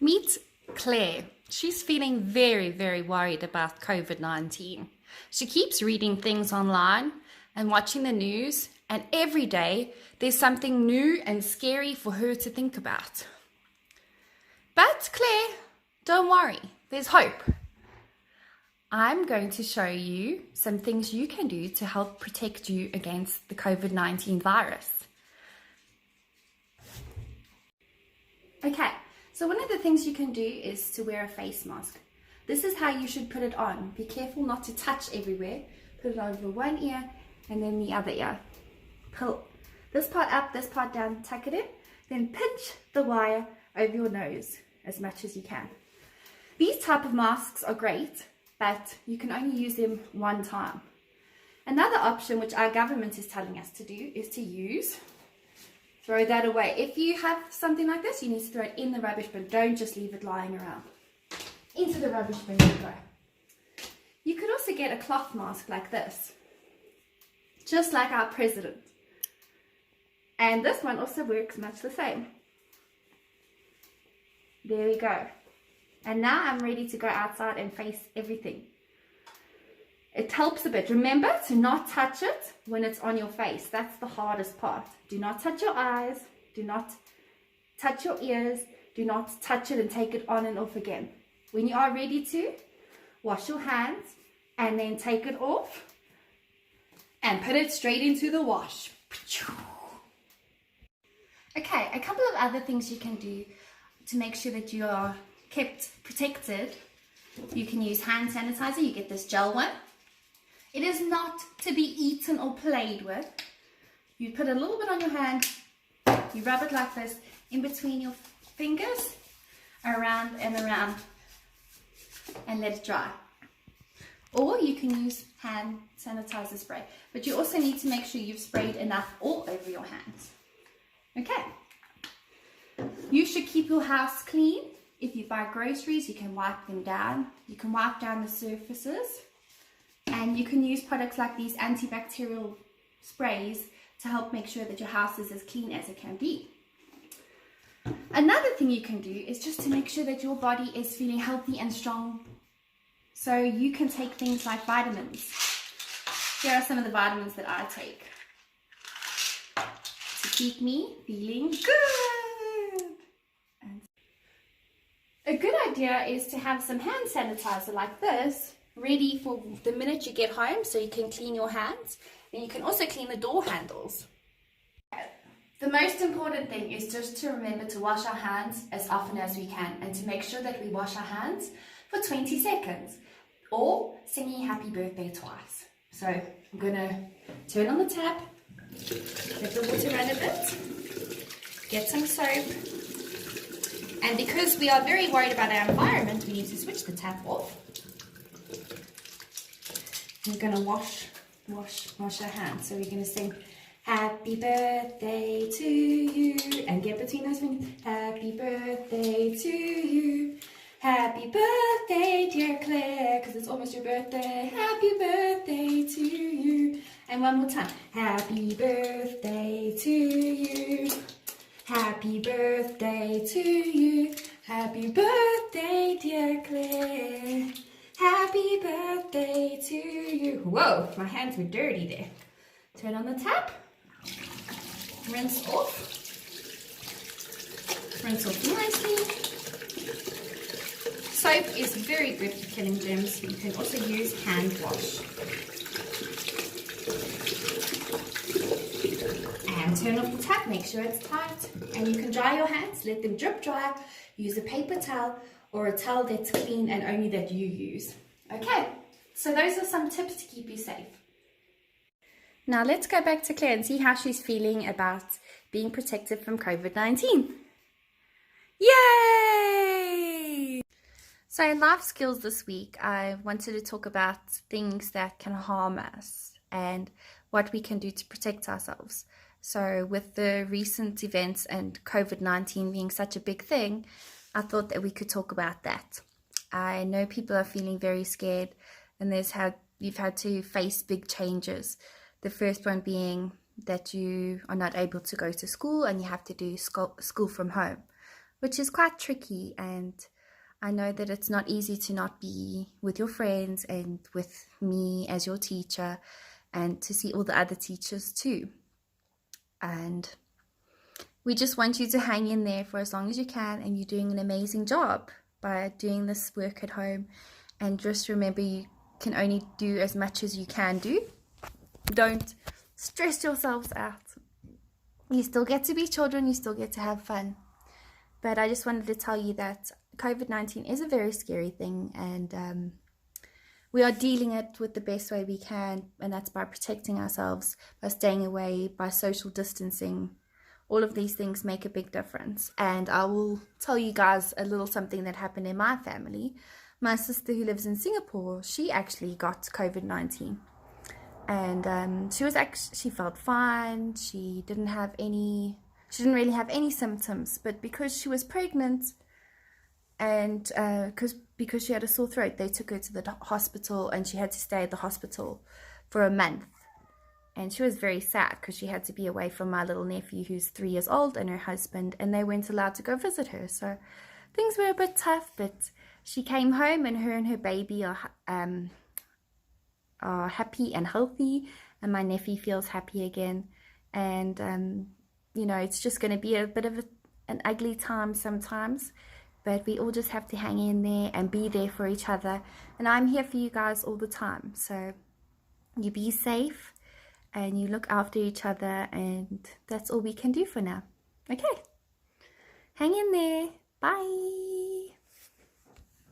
Meet Claire. She's feeling very, very worried about COVID-19. She keeps reading things online and watching the news, and every day there's something new and scary for her to think about. But Claire, don't worry, there's hope. I'm going to show you some things you can do to help protect you against the COVID-19 virus. Okay, so one of the things you can do is to wear a face mask. This is how you should put it on. Be careful not to touch everywhere. Put it over one ear and then the other ear. Pull this part up, this part down, tuck it in, then pinch the wire over your nose as much as you can. These type of masks are great, but you can only use them one time. Another option, which our government is telling us to do, is to throw that away. If you have something like this, you need to throw it in the rubbish bin. Don't just leave it lying around. Into the rubbish bin you go. You could also get a cloth mask like this, just like our president. And this one also works much the same. There we go. And now I'm ready to go outside and face everything. It helps a bit. Remember to not touch it when it's on your face. That's the hardest part. Do not touch your eyes. Do not touch your ears. Do not touch it and take it on and off again. When you are ready to, wash your hands and then take it off and put it straight into the wash. Okay, a couple of other things you can do to make sure that you are kept protected. You can use hand sanitizer. You get this gel one. It is not to be eaten or played with. You put a little bit on your hand, you rub it like this in between your fingers, around and around, and let it dry. Or you can use hand sanitizer spray, but you also need to make sure you've sprayed enough all over your hands. Okay. You should keep your house clean. If you buy groceries, you can wipe them down. You can wipe down the surfaces. And you can use products like these antibacterial sprays to help make sure that your house is as clean as it can be. Another thing you can do is just to make sure that your body is feeling healthy and strong. So you can take things like vitamins. Here are some of the vitamins that I take to keep me feeling good. And a good idea is to have some hand sanitizer like this ready for the minute you get home, so you can clean your hands, and you can also clean the door handles. The most important thing is just to remember to wash our hands as often as we can, and to make sure that we wash our hands for 20 seconds, or singing happy birthday twice. So I'm gonna turn on the tap, let the water run a bit, get some soap, and because we are very worried about our environment, we need to switch the tap off. We're going to wash our hands. So we're going to sing happy birthday to you, and get between those fingers. Happy birthday to you. Happy birthday, dear Claire, because it's almost your birthday. Happy birthday to you. And one more time. Happy birthday to you. Happy birthday to you. Happy birthday, dear Claire. Happy birthday to you. Whoa, my hands were dirty there. Turn on the tap. Rinse off. Rinse off nicely. Soap is very good for killing germs. You can also use hand wash. And turn off the tap, make sure it's tight. And you can dry your hands, let them drip dry. Use a paper towel or a towel that's clean and only that you use. Okay, so those are some tips to keep you safe. Now let's go back to Claire and see how she's feeling about being protected from COVID-19. Yay! So in life skills this week, I wanted to talk about things that can harm us and what we can do to protect ourselves. So with the recent events and COVID-19 being such a big thing, I thought that we could talk about that. I know people are feeling very scared, and you've had to face big changes. The first one being that you are not able to go to school and you have to do school from home. which is quite tricky. And I know that it's not easy to not be with your friends and with me as your teacher, and to see all the other teachers too. And we just want you to hang in there for as long as you can, and you're doing an amazing job by doing this work at home. And just remember, you can only do as much as you can do. Don't stress yourselves out. You still get to be children, you still get to have fun. But I just wanted to tell you that COVID-19 is a very scary thing, and we are dealing it with the best way we can, and that's by protecting ourselves, by staying away, by social distancing. All of these things make a big difference. And I will tell you guys a little something that happened in my family. My sister, who lives in Singapore, she actually got COVID-19. And she felt fine. She didn't really have any symptoms. But because she was pregnant, and because she had a sore throat, they took her to the hospital, and she had to stay at the hospital for a month. And she was very sad because she had to be away from my little nephew, who's 3 years old, and her husband, and they weren't allowed to go visit her. So things were a bit tough, but she came home, and her baby are happy and healthy, and my nephew feels happy again. And it's just going to be a bit of an ugly time sometimes, but we all just have to hang in there and be there for each other. And I'm here for you guys all the time. So you be safe and you look after each other, and that's all we can do for now. Okay, hang in there. Bye.